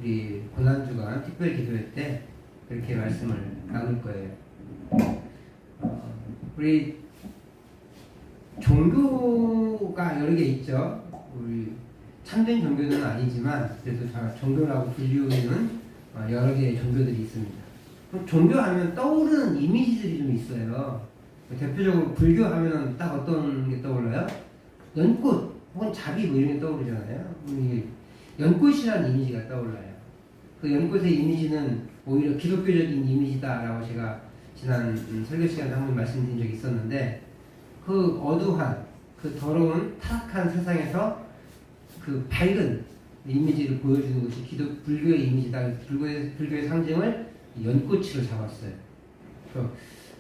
우리 고난주간 특별 기도회 때 그렇게 말씀을 나눌 거예요. 우리 종교가 여러 개 있죠. 우리 참된 종교는 아니지만 그래도 종교라고 불리우는 여러 개의 종교들이 있습니다. 종교하면 떠오르는 이미지들이 좀 있어요. 대표적으로 불교하면 딱 어떤 게 떠올라요? 연꽃 혹은 자비 뭐 이런 게 떠오르잖아요. 연꽃이라는 이미지가 떠올라요. 그 연꽃의 이미지는 오히려 기독교적인 이미지다라고 제가 지난 설교 시간에 한번 말씀드린 적이 있었는데, 그 어두한, 그 더러운 타락한 세상에서 그 밝은 이미지를 보여주는 것이 불교의 이미지다. 불교의 상징을 연꽃으로 잡았어요.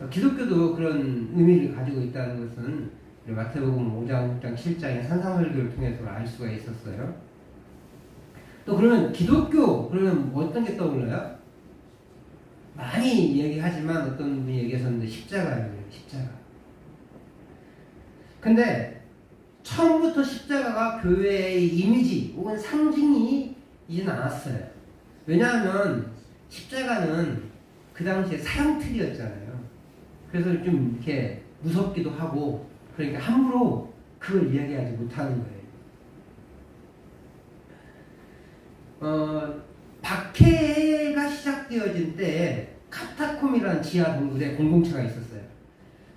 기독교도 그런 의미를 가지고 있다는 것은 마태복음 5장, 6장, 7장의 산상설교를 통해서 알 수가 있었어요. 또 그러면 기독교, 그러면 어떤 게 떠올라요? 많이 얘기하지만 어떤 분이 얘기하셨는데 십자가예요. 십자가. 근데 처음부터 십자가가 교회의 이미지 혹은 상징이진 않았어요. 왜냐하면 십자가는 그 당시에 사형틀이었잖아요. 그래서 좀 이렇게 무섭기도 하고, 그러니까 함부로 그걸 이야기하지 못하는 거예요. 박해가 시작되어진 때에 카타콤이라는 지하 동굴에 공동체가 있었어요.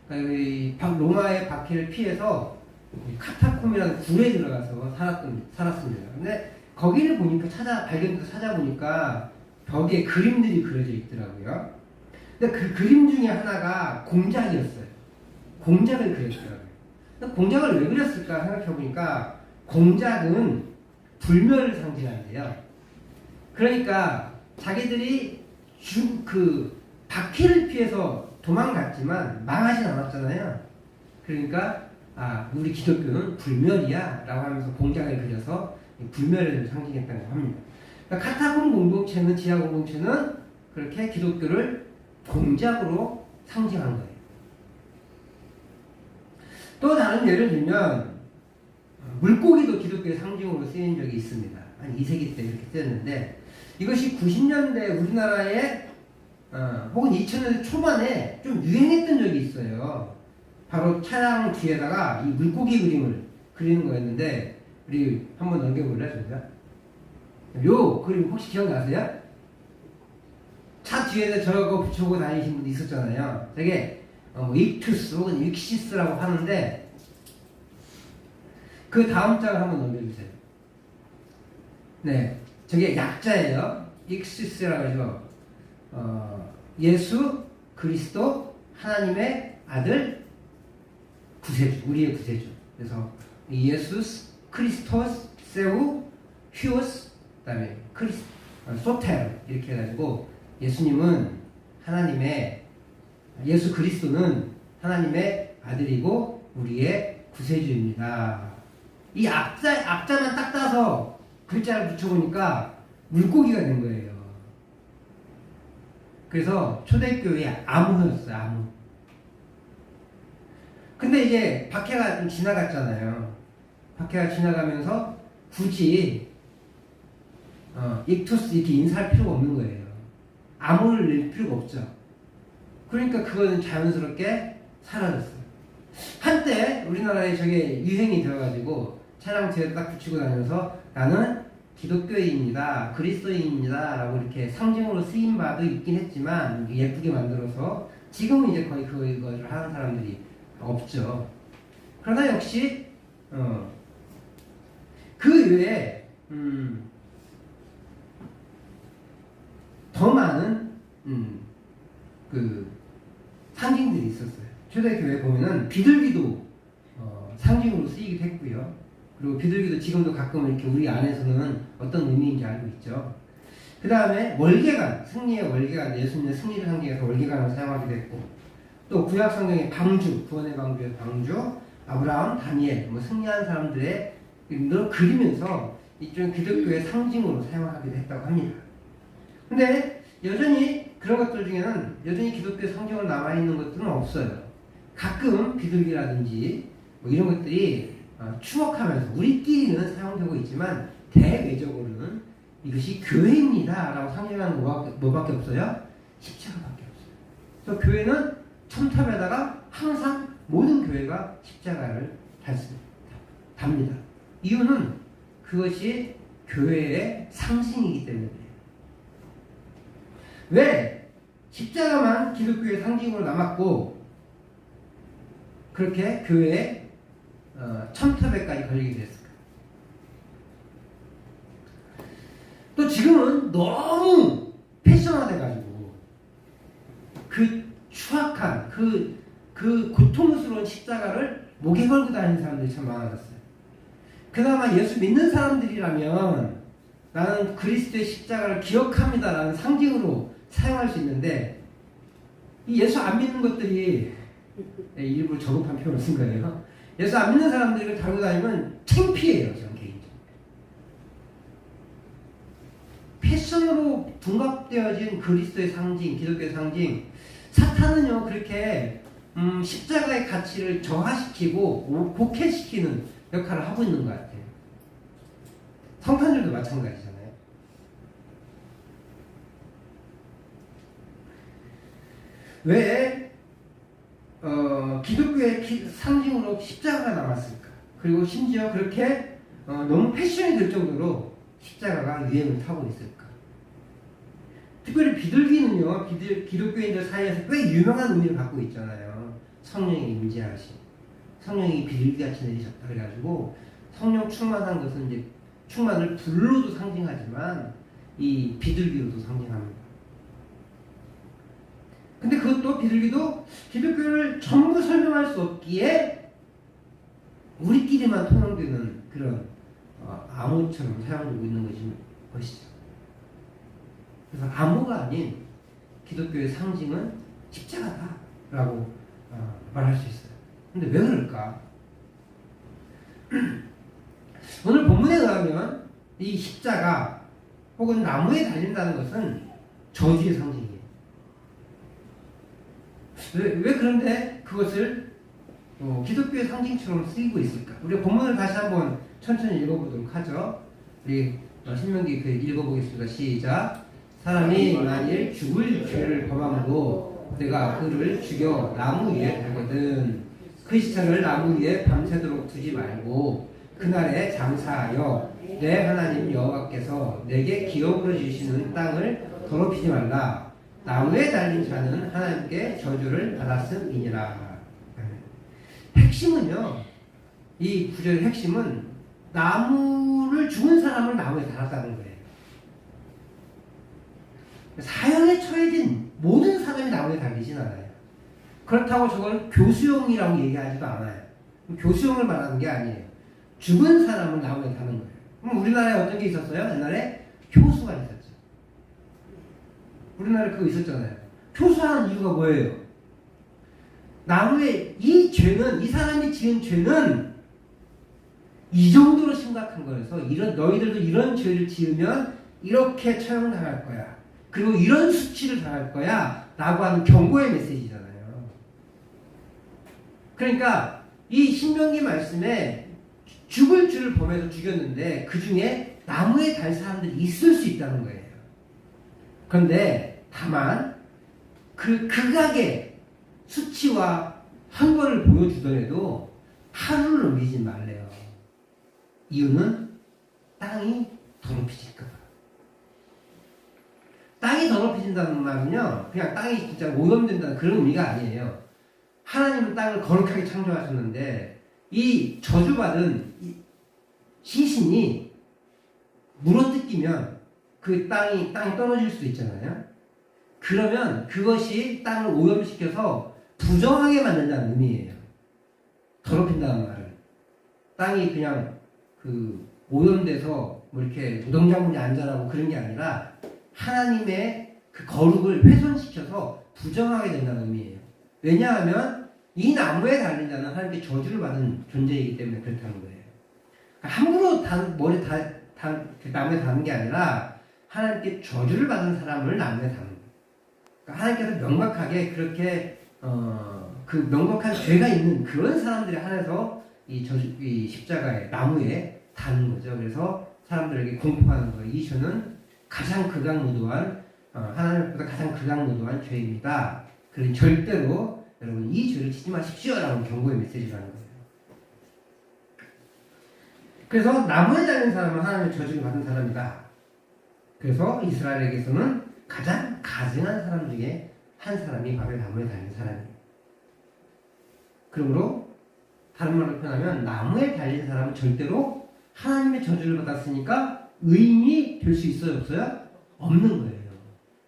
그러니까 로마의 박해를 피해서 카타콤이라는 굴에 들어가서 살았습니다. 근데 거기를 보니까 발견돼서 찾아보니까 벽에 그림들이 그려져 있더라고요. 근데 그 그림 중에 하나가 공작이었어요. 공작을 그렸더라고요. 공작을 왜 그렸을까 생각해보니까 공작은 불멸을 상징한대요. 그러니까 자기들이 박해를 피해서 도망갔지만 망하진 않았잖아요. 그러니까 우리 기독교는 불멸이야 라고 하면서 공작을 그려서 불멸을 상징했다고 합니다. 그러니까 카타콤 공동체는, 지하 공동체는 그렇게 기독교를 공작으로 상징한 거예요. 또 다른 예를 들면 물고기도 기독교의 상징으로 쓰인 적이 있습니다. 한 2세기 때 이렇게 쓰였는데, 이것이 90년대 우리나라에 혹은 2000년대 초반에 좀 유행했던 적이 있어요. 바로 차량 뒤에다가 이 물고기 그림을 그리는 거였는데, 우리 한번 넘겨볼래, 저희가? 요 그림 혹시 기억나세요? 차 뒤에다 저거 붙여고 다니신 분도 있었잖아요. 되게 익투스 혹은 익시스라고 하는데, 그 다음 장을 한번 넘겨주세요. 네, 저게 약자예요. 익시스라고 해서 예수 그리스도 하나님의 아들 구세주, 우리의 구세주. 그래서 예수스 크리스토스 세우 휴스, 그다음에 소텔 이렇게 해가지고 예수님은 예수 그리스도는 하나님의 아들이고 우리의 구세주입니다. 이 앞자만 딱 따서 글자를 붙여보니까 물고기가 된 거예요. 그래서 초대교회의 암호였어요, 암호. 근데 이제 박해가 좀 지나갔잖아요. 박해가 지나가면서 굳이 익투스 이렇게 인사할 필요가 없는 거예요. 암호를 낼 필요가 없죠. 그러니까 그거는 자연스럽게 사라졌어요. 한때 우리나라에 저게 유행이 되어가지고 차량 뒤에 딱 붙이고 다니면서 나는 기독교인입니다, 그리스도인입니다 라고 이렇게 상징으로 쓰인 바도 있긴 했지만, 예쁘게 만들어서 지금은 이제 거의 그거를 하는 사람들이 없죠. 그러나 역시 그 외에 더 많은 그 상징들이 있었어요. 초대교회 보면은 비둘기도 상징으로 쓰이기도 했고요. 그리고 비둘기도 지금도 가끔 이렇게 우리 안에서는 어떤 의미인지 알고 있죠. 그 다음에 월계관, 승리의 월계관, 예수님의 승리를 상징해서 월계관을 사용하기도 했고, 또 구약 성경의 방주, 구원의 방주의 방주, 아브라함, 다니엘, 승리한 사람들의 늘 그리면서 이쪽 기독교의 상징으로 사용하기도 했다고 합니다. 근데 여전히 그런 것들 중에는 여전히 기독교의 상징으로 남아있는 것들은 없어요. 가끔 비둘기라든지 이런 것들이 추억하면서 우리끼리는 사용되고 있지만 대외적으로는 이것이 교회입니다 라고 상징하는 뭐밖에 없어요? 십자가밖에 없어요. 그래서 교회는 첨탑에다가 항상 모든 교회가 십자가를 답니다. 이유는 그것이 교회의 상징이기 때문에 그래요. 왜 십자가만 기독교의 상징으로 남았고 그렇게 교회의 첨탑에까지 걸리게 됐을까? 또 지금은 너무 패션화돼가지고 그 추악한 그 고통스러운 십자가를 목에 걸고 다니는 사람들이 참 많아졌어요. 그나마 예수 믿는 사람들이라면 나는 그리스도의 십자가를 기억합니다라는 상징으로 사용할 수 있는데 이 예수 안 믿는 것들이 일부러 저급한 표현을 쓴 거예요. 예수 안 믿는 사람들을 다루고 다니면 창피해요. 저는 개인적으로. 패션으로 둔갑되어진 그리스도의 상징, 기독교의 상징, 사탄은요 그렇게 십자가의 가치를 저하시키고 곡해시키는 역할을 하고 있는 것 같아요. 성탄절도 마찬가지잖아요. 왜 기독교의 상징으로 십자가가 남았을까? 그리고 심지어 그렇게 너무 패션이 될 정도로 십자가가 유행을 타고 있을까? 특별히 비둘기는요, 기독교인들 사이에서 꽤 유명한 의미를 갖고 있잖아요. 성령이 임재하신, 성령이 비둘기같이 내리셨다 그래가지고 성령 충만한 것은 이제 충만을 불로도 상징하지만 이 비둘기로도 상징합니다. 근데 그것도 비둘기도 기독교를 전부 설명할 수 없기에 우리끼리만 통용되는 그런 암호처럼 사용되고 있는 것이죠. 그래서 암호가 아닌 기독교의 상징은 십자가다라고 말할 수 있어요. 근데 왜 그럴까? 오늘 본문에 의하면 이 십자가 혹은 나무에 달린다는 것은 저주의 상징이에요. 왜 그런데 그것을 기독교의 상징처럼 쓰이고 있을까? 우리 본문을 다시 한번 천천히 읽어보도록 하죠. 우리 신명기 그 읽어보겠습니다. 시작. 사람이 만일 죽을 죄를 범함으로 내가 그를 죽여 나무 위에 달거든 그 시체를 나무 위에 밤새도록 두지 말고 그날에 장사하여 내 하나님 여호와께서 내게 기업으로 주시는 땅을 더럽히지 말라. 나무에 달린 자는 하나님께 저주를 받았음이니라. 핵심은요, 이 구절의 핵심은 나무를 죽은 사람을 나무에 달았다는 거예요. 사형에 처해진 모든 사람이 나무에 달리진 않아요. 그렇다고 저걸 교수형이라고 얘기하지도 않아요. 교수형을 말하는 게 아니에요. 죽은 사람을 나무에 다는 거예요. 그럼 우리나라에 어떤 게 있었어요? 옛날에 효수가 있었죠. 우리나라에 그거 있었잖아요. 효수하는 이유가 뭐예요? 나무에 이 죄는, 이 사람이 지은 죄는 이 정도로 심각한 거여서 너희들도 이런 죄를 지으면 이렇게 처형당할 거야. 그리고 이런 수치를 당할 거야. 라고 하는 경고의 메시지잖아요. 그러니까 이 신명기 말씀에 죽을 죄를 범해서 죽였는데 그 중에 나무에 달 사람들이 있을 수 있다는 거예요. 그런데 다만 그 극악의 수치와 형벌을 보여주더라도 하루를 넘기지 말래요. 이유는 땅이 더럽혀질까 봐. 땅이 더럽혀진다는 말은요, 그냥 땅이 진짜 오염된다는 그런 의미가 아니에요. 하나님은 땅을 거룩하게 창조하셨는데 이 저주받은 시신이 물어뜯기면 그 땅이 떨어질 수 있잖아요. 그러면 그것이 땅을 오염시켜서 부정하게 만든다는 의미예요. 더럽힌다는 말은. 땅이 그냥 오염돼서 뭐 이렇게 노동작물이 안 자라고 그런 게 아니라 하나님의 그 거룩을 훼손시켜서 부정하게 된다는 의미예요. 왜냐하면 이 나무에 달린 자는 하나님께 저주를 받은 존재이기 때문에 그렇다는 거예요. 함부로 머리 나무에 다는 게 아니라 하나님께 저주를 받은 사람을 나무에 다는 거예요. 그러니까 하나님께서 명확하게 그렇게 그 명백한 죄가 있는 그런 사람들에 한해서 이 십자가에 나무에 다는 거죠. 그래서 사람들에게 공포하는 거예요. 이 죄는 가장 극악무도한 하나님보다 가장 극악무도한 죄입니다. 그러니 절대로 여러분 이 죄를 짓지 마십시오라는 경고의 메시지라는 거예요. 그래서 나무에 달린 사람은 하나님의 저주를 받은 사람이다. 그래서 이스라엘에게서는 가장 가증한 사람 중에 한 사람이 바로 나무에 달린 사람이에요. 그러므로 다른 말로 표현하면 나무에 달린 사람은 절대로 하나님의 저주를 받았으니까 의인이 될 수 있어요? 없어요? 없는 거예요.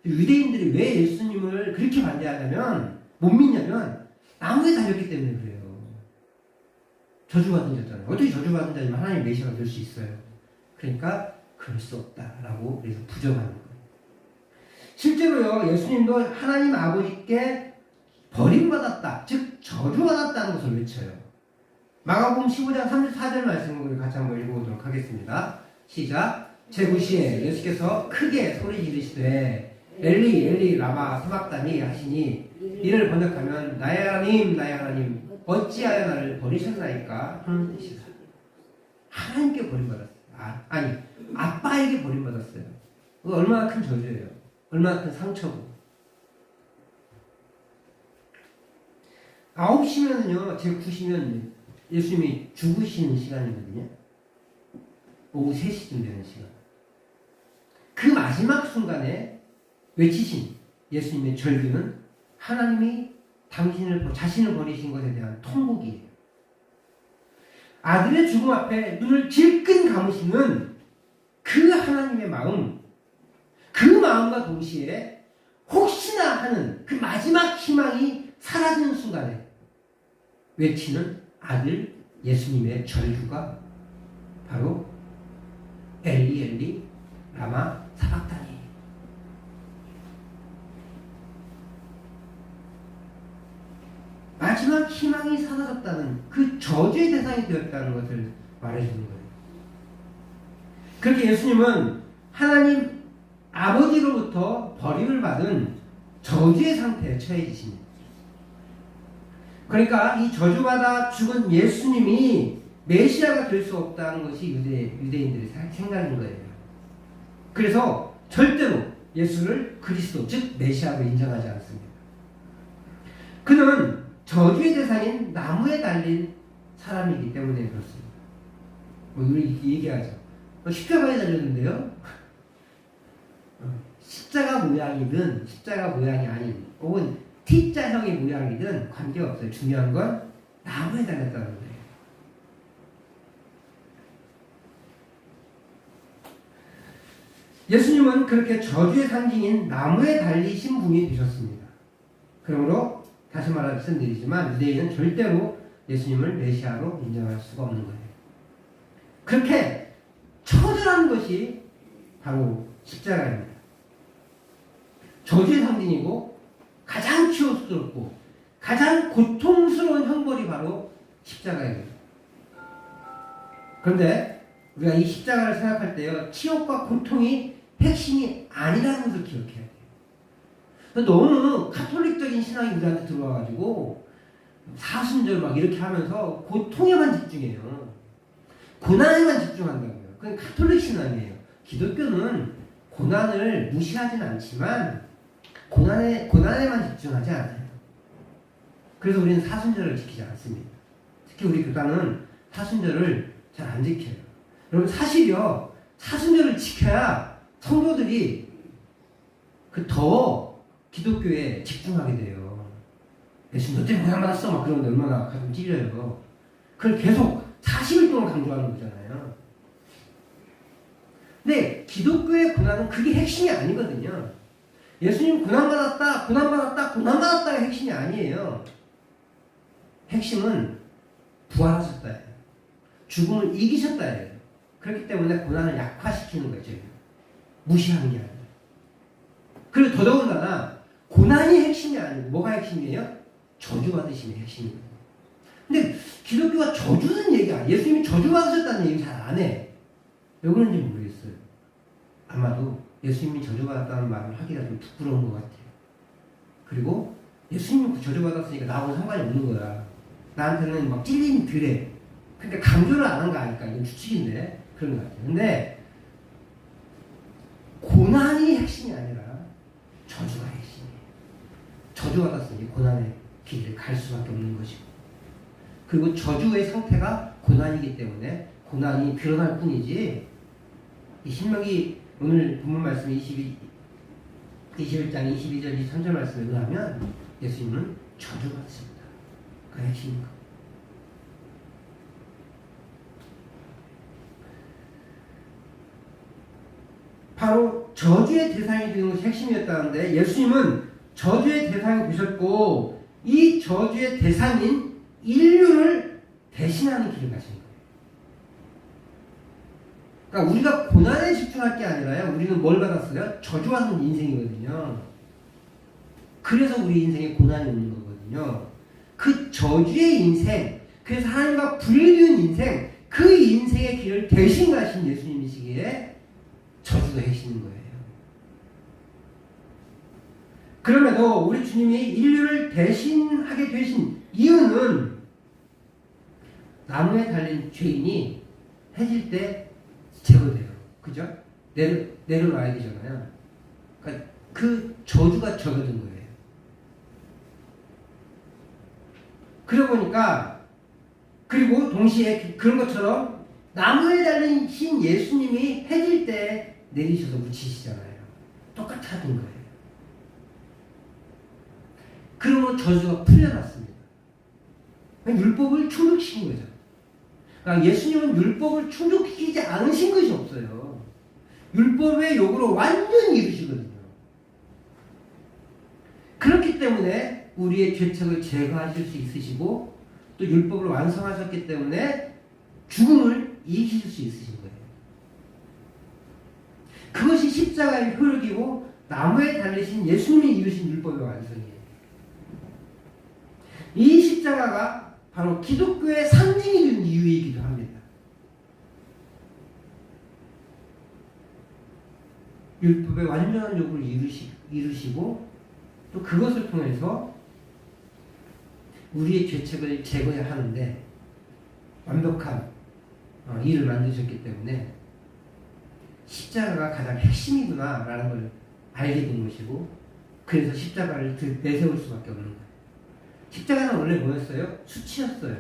유대인들이 왜 예수님을 그렇게 반대하냐면 못 믿냐면 나무에 달렸기 때문에 그래요. 저주받은 자잖아요. 어떻게 저주받은 자지만 하나님 메시아가 될 수 있어요. 그러니까 그럴 수 없다라고 그래서 부정하는 거예요. 실제로요, 예수님도 하나님 아버지께 버림받았다, 즉 저주받았다는 것을 외쳐요. 마가복음 15장 34절 말씀을 같이 한번 읽어보도록 하겠습니다. 시작. 제9시에 예수께서 크게 소리 지르시되 엘리 엘리 라마 사박다니 하시니 이를 번역하면 나의 하나님 나의 하나님 어찌하여 나를 버리셨나이까 하는 뜻이다. 하나님께 버림받았어요. 아니 아빠에게 버림받았어요. 얼마나 큰 저주예요. 얼마나 큰 상처고. 9시면은요 제9시면 예수님이 죽으시는 시간이거든요. 오후 3시쯤 되는 시간. 그 마지막 순간에 외치신 예수님의 절규는 하나님이 자신을 버리신 것에 대한 통곡이에요. 아들의 죽음 앞에 눈을 질끈 감으시는 그 하나님의 마음, 그 마음과 동시에 혹시나 하는 그 마지막 희망이 사라지는 순간에 외치는 아들 예수님의 절규가 바로 엘리 엘리 라마 사박다니. 마지막 희망이 사라졌다는 그 저주의 대상이 되었다는 것을 말해주는 거예요. 그렇게 예수님은 하나님 아버지로부터 버림을 받은 저주의 상태에 처해지십니다. 그러니까 이 저주받아 죽은 예수님이 메시아가 될 수 없다는 것이 유대인들의 생각인 거예요. 그래서 절대로 예수를 그리스도 즉 메시아로 인정하지 않습니다. 그는 저주의 대상인 나무에 달린 사람이기 때문에 그렇습니다. 우리 얘기하죠. 십자가에 달렸는데요. 십자가 모양이든 십자가 모양이 아닌 혹은 T자형의 모양이든 관계없어요. 중요한 건 나무에 달렸다는 거예요. 예수님은 그렇게 저주의 상징인 나무에 달리신 분이 되셨습니다. 그러므로 다시 말씀드리지만 유대인은 절대로 예수님을 메시아로 인정할 수가 없는 거예요. 그렇게 처절한 것이 바로 십자가입니다. 저주의 상징이고 가장 치욕스럽고 가장 고통스러운 형벌이 바로 십자가입니다. 그런데 우리가 이 십자가를 생각할 때요, 치욕과 고통이 핵심이 아니라는 것을 기억해야 돼요. 너무 카톨릭적인 신앙이 우리한테 들어와가지고 사순절 막 이렇게 하면서 고통에만 집중해요. 고난에만 집중한다고요. 그건 카톨릭 신앙이에요. 기독교는 고난을 무시하진 않지만 고난에만 집중하지 않아요. 그래서 우리는 사순절을 지키지 않습니다. 특히 우리 교단은 사순절을 잘 안 지켜요. 여러분 사실이요, 사순절을 지켜야 성도들이 더 기독교에 집중하게 돼요. 예수님 너 때문에 고난받았어 막 그러는데 얼마나 가슴 찔려요. 그걸 계속 40일 동안 강조하는 거잖아요. 근데 기독교의 고난은 그게 핵심이 아니거든요. 예수님 고난받았다가 핵심이 아니에요. 핵심은 부활하셨다예요. 죽음을 이기셨다예요. 그렇기 때문에 고난을 약화시키는 거죠. 무시하는 게 아니라. 그리고 더더군다나 고난이 핵심이 아니고 뭐가 핵심이에요? 저주받으심이 핵심이거든요. 근데 기독교가 저주는 얘기 안 해요. 예수님이 저주받으셨다는 얘기 잘 안 해. 왜 그런지 모르겠어요. 아마도 예수님이 저주받았다는 말을 하기가 좀 부끄러운 것 같아요. 그리고 예수님이 저주받았으니까 나하고 상관이 없는 거야. 나한테는 막 찔림이 덜해. 그러니까 강조를 안 한 거 아닐까. 이건 추측인데 그런 것 같아요. 근데 고난 고난이 핵심이 아니라 저주가 핵심이에요. 저주가 떴으니 고난의 길을 갈 수밖에 없는 것이고, 그리고 저주의 상태가 고난이기 때문에 고난이 드러날 뿐이지, 이 신명기 오늘 본문 말씀 21장 22절 23절 말씀에 의하면 예수님은 저주받으십니다. 그 핵심입니다. 바로 저주의 대상이 되는 것이 핵심이었다는데, 예수님은 저주의 대상이 되셨고 이 저주의 대상인 인류를 대신하는 길을 가신 거예요. 그러니까 우리가 고난에 집중할 게 아니라요, 우리는 뭘 받았어요? 저주받은 인생이거든요. 그래서 우리 인생에 고난이 오는 거거든요. 그 저주의 인생, 그래서 하나님과 분리된 인생, 그 인생의 길을 대신 가신 예수님이시기에 저주도 해시는 거예요. 그럼에도 우리 주님이 인류를 대신하게 되신 이유는 나무에 달린 죄인이 해질 때 제거돼요. 그죠? 내려놔야 되잖아요. 그러니까 그 저주가 적어진 거예요. 그러고 보니까, 그리고 동시에 그런 것처럼 나무에 달리신 예수님이 해질 때 내리셔서 묻히시잖아요. 똑같은 거예요. 그러므로 저주가 풀려났습니다. 율법을 충족시킨 거죠. 그러니까 예수님은 율법을 충족시키지 않으신 것이 없어요. 율법의 요구를 완전히 이루시거든요. 그렇기 때문에 우리의 죄책을 제거하실 수 있으시고, 또 율법을 완성하셨기 때문에 죽음을 이기실 수 있으신 거예요. 그것이 십자가의 효력이고 나무에 달리신 예수님이 이루신 율법의 완성이에요. 이 십자가가 바로 기독교의 상징이 된 이유이기도 합니다. 율법의 완전한 요구를 이루시고 또 그것을 통해서 우리의 죄책을 제거해야 하는데 완벽한 일을 만드셨기 때문에 십자가가 가장 핵심이구나 라는 걸 알게 된 것이고, 그래서 십자가를 내세울 수밖에 없는 거예요. 십자가는 원래 뭐였어요? 수치였어요.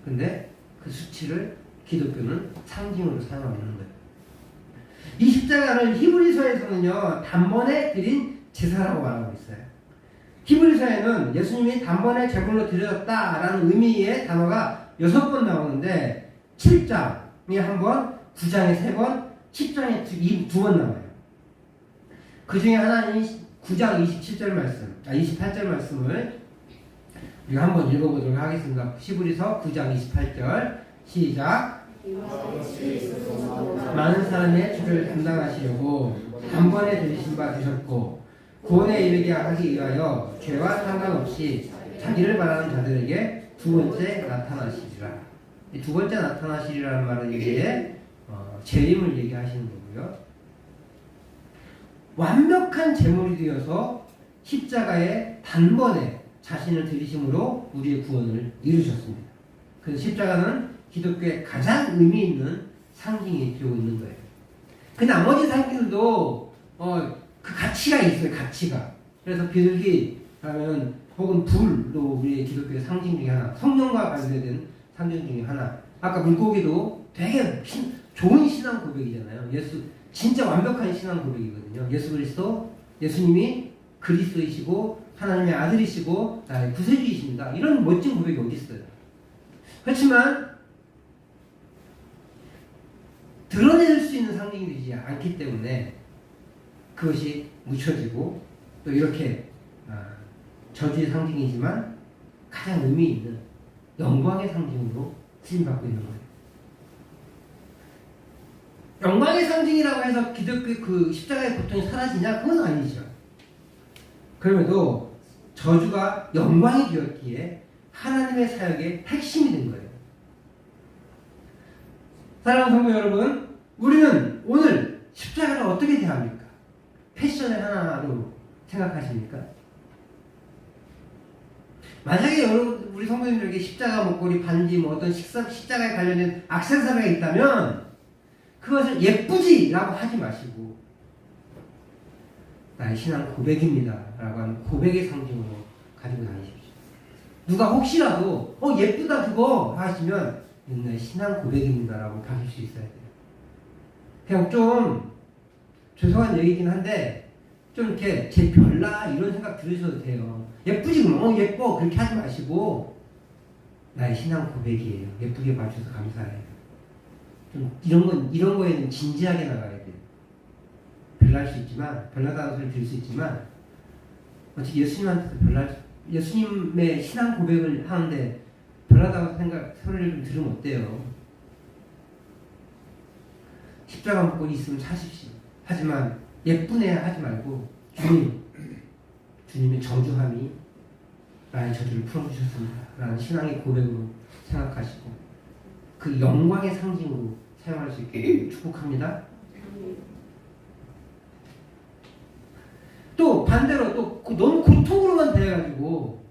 근데 그 수치를 기독교는 상징으로 사용하고 있는 거예요. 이 십자가를 히브리서에서는요, 단번에 드린 제사라고 말하고 있어요. 히브리서에는 예수님이 단번에 제물로 드려졌다라는 의미의 단어가 6번 나오는데 7장에 1번, 9장에 3번, 10장에 2번 나와요. 그 중에 하나는 9장 28절 말씀을 우리가 한번 읽어보도록 하겠습니다. 히브리서 9장 28절 시작. 많은 사람의 죄를 담당하시려고 단번에 들이신 바 되셨고 구원에 이르게 하기 위하여 죄와 상관없이 자기를 바라는 자들에게 두 번째 나타나시리라. 이 두 번째 나타나시리라는 말은 이게 재림을 얘기하시는 거고요. 완벽한 제물이 되어서 십자가에 단번에 자신을 들이심으로 우리의 구원을 이루셨습니다. 그래서 십자가는 기독교의 가장 의미 있는 상징이 되고 있는 거예요. 그 나머지 상징들도 그 가치가 있어요. 가치가. 그래서 비둘기 하면 혹은 불도 우리의 기독교의 상징 중에 하나, 성령과 관계된 상징 중에 하나. 아까 물고기도 되게 좋은 신앙 고백이잖아요. 진짜 완벽한 신앙 고백이거든요. 예수 그리스도, 예수님이 그리스도이시고 하나님의 아들이시고 나의 구세주이십니다. 이런 멋진 고백이 어디 있어요? 그렇지만 드러낼 수 있는 상징이 되지 않기 때문에 그것이 묻혀지고 또 이렇게 저주의 상징이지만 가장 의미 있는 영광의 상징으로 쓰임받고 있는 거예요. 영광의 상징이라고 해서 기독교 그 십자가의 고통이 사라지냐? 그건 아니죠. 그럼에도 저주가 영광이 되었기에 하나님의 사역의 핵심이 된 거예요. 사랑하는 성도 여러분, 우리는 오늘 십자가를 어떻게 대합니까? 패션의 하나로 생각하십니까? 만약에 여러분, 우리 성도님들에게 십자가 목걸이, 반지, 어떤 십자가에 관련된 액세서리가 있다면 그것을 예쁘지라고 하지 마시고 나의 신앙 고백입니다라고 하는 고백의 상징으로 가지고 다니십시오. 누가 혹시라도 예쁘다 그거 하시면 내 신앙 고백입니다라고 받을 수 있어야 돼요. 그냥 좀 죄송한 얘기긴 한데 좀 이렇게 제 별나 이런 생각 들으셔도 돼요. 예쁘지 그럼 예뻐 그렇게 하지 마시고 나의 신앙 고백이에요. 예쁘게 봐주셔서 감사해요. 좀 이런 거에는 진지하게 나가야 돼요. 별날 수 있지만 별나다는 소리 들을 수 있지만 어떻게 예수님의 신앙 고백을 하는데 별나다고 소리를 좀 들으면 어때요? 십자가 먹고 있으면 사십시오. 하지만 예쁘네 하지 말고 주님의 저주함이 나의 저주를 풀어주셨습니다 라는 신앙의 고백으로 생각하시고 그 영광의 상징으로 사용할 수 있게 축복합니다. 또 반대로 또 너무 고통으로만 대해가지고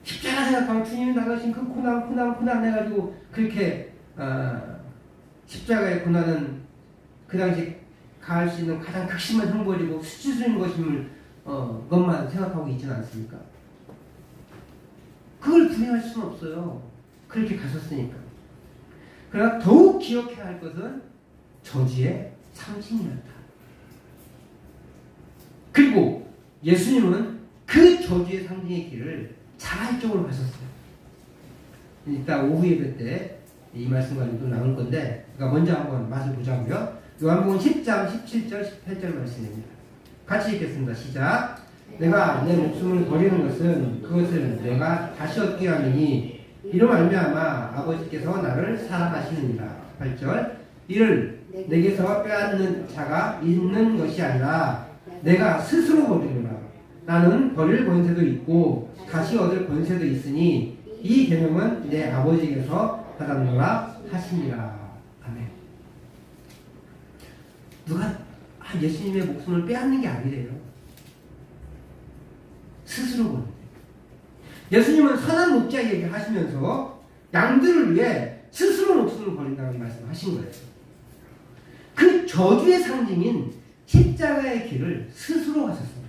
십자가 생각하면 주님이 나가신 그 고난 해가지고 그렇게 십자가의 고난은 그 당시 가할 수 있는 가장 극심한 형벌이고 수치스러운 것만 생각하고 있지는 않습니까? 그걸 분해할 수는 없어요. 그렇게 가셨으니까. 그러나 더욱 기억해야 할 것은 저주의 상징이었다. 그리고 예수님은 그 저주의 상징의 길을 자발적으로 가셨어요. 이따 오후 예배 때 이 말씀과 또 나올 건데 먼저 한번 맛을 보자고요. 요한복음 10장 17절 18절 말씀입니다. 같이 읽겠습니다. 시작. 내가 내 목숨을 버리는 것은 그것을 내가 다시 얻게 하느니 이로 말미암아 아버지께서 나를 사랑하시느니라. 8절. 이를 내게서 빼앗는 자가 있는 것이 아니라 내가 스스로 버리노라. 나는 버릴 권세도 있고 다시 얻을 권세도 있으니 이 계명은 내 아버지께서 받았노라 하시니라. 아멘. 누가 예수님의 목숨을 빼앗는 게 아니래요. 스스로 버리는 거예요. 예수님은 선한 목자에게 하시면서 양들을 위해 스스로 목숨을 버린다는 말씀하신 거예요. 그 저주의 상징인 십자가의 길을 스스로 가셨어요.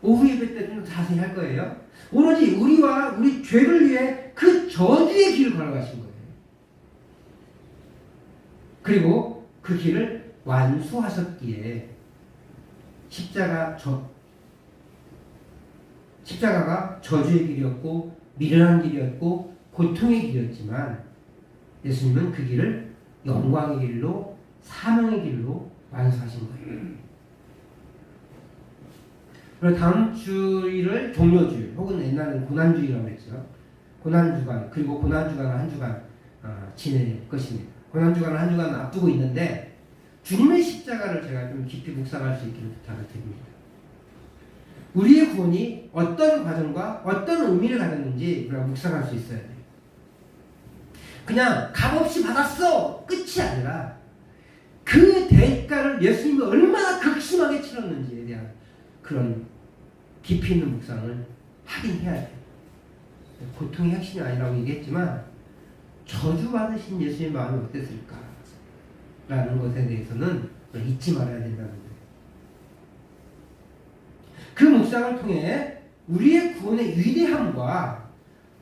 오후 예배 때 좀 자세히 할 거예요. 오로지 우리와 우리 죄를 위해 그 저주의 길을 걸어가신 거예요. 그리고 그 길을 완수하셨기에 십자가가 저주의 길이었고 미련한 길이었고 고통의 길이었지만 예수님은 그 길을 영광의 길로 사명의 길로 완수하신 거예요. 그리고 다음 주일을 종료주일 혹은 옛날에는 고난주일이라고 했죠. 고난주간 그리고 고난주간을 한 주간 지낼 것입니다. 고난주간을 한 주간 앞두고 있는데 주님의 십자가를 제가 좀 깊이 묵상할 수 있기를 부탁을 드립니다. 우리의 구원이 어떤 과정과 어떤 의미를 가졌는지 우리가 묵상할 수 있어야 돼요. 그냥 값없이 받았어! 끝이 아니라 그 대가를 예수님이 얼마나 극심하게 치렀는지에 대한 그런 깊이 있는 묵상을 하긴 해야 돼요. 고통이 핵심이 아니라고 얘기했지만 저주받으신 예수님의 마음이 어땠을까? 라는 것에 대해서는 잊지 말아야 된다는 거예요. 그 묵상을 통해 우리의 구원의 위대함과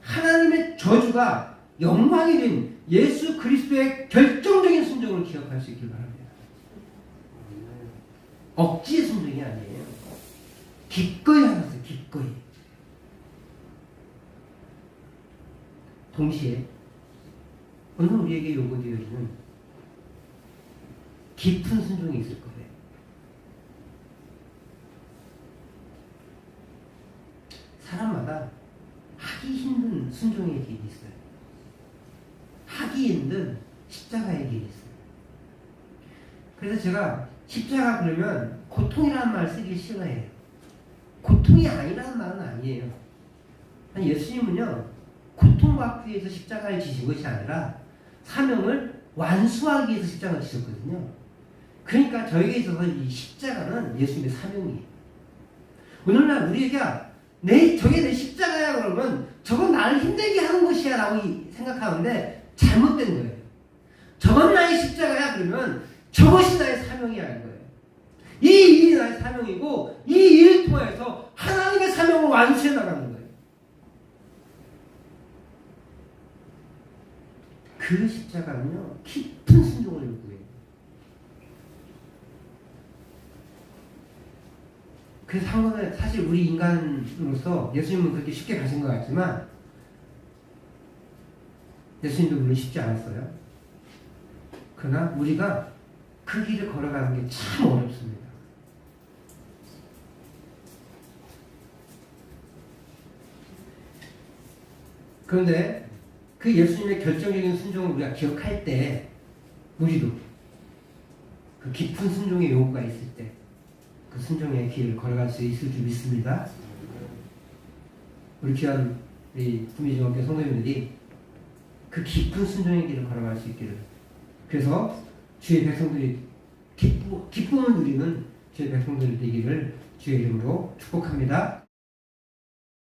하나님의 저주가 영광이 된 예수 그리스도의 결정적인 순종을 기억할 수 있길 바랍니다. 억지의 순종이 아니에요. 기꺼이 하셨어요. 기꺼이. 동시에 오늘 우리에게 요구되어지는 깊은 순종이 있을 거예요. 사람마다 하기 힘든 순종의 길이 있어요. 하기 힘든 십자가의 길이 있어요. 그래서 제가 십자가 그러면 고통이라는 말 쓰기 싫어해요. 고통이 아니라는 말은 아니에요. 아니, 예수님은요 고통받기 위해서 십자가를 지신 것이 아니라 사명을 완수하기 위해서 십자가를 지셨거든요. 그러니까 저에게 있어서 이 십자가는 예수님의 사명이에요. 오늘날 우리에게 저게 내 십자가야 그러면 저건 나를 힘들게 하는 것이야 라고 생각하는데 잘못된 거예요. 저건 나의 십자가야. 그러면 저것이 나의 사명이야 이거예요. 이 일이 나의 사명이고 이 일을 통해서 하나님의 사명을 완수해 나가는 거예요. 그 십자가는요 깊은 순종을 요구해요. 그래서 한 번에 사실 우리 인간으로서 예수님은 그렇게 쉽게 가신 것 같지만 예수님도 물론 쉽지 않았어요. 그러나 우리가 그 길을 걸어가는 게 참 어렵습니다. 그런데 그 예수님의 결정적인 순종을 우리가 기억할 때 우리도 그 깊은 순종의 요구가 있을 때 그 순종의 길을 걸어갈 수 있을 줄 믿습니다. 우리 귀한 우리 구미중학교 성도님들이 그 깊은 순종의 길을 걸어갈 수 있기를, 그래서 주의 백성들이 기쁨을 누리는 주의 백성들이 되기를 주의 이름으로 축복합니다.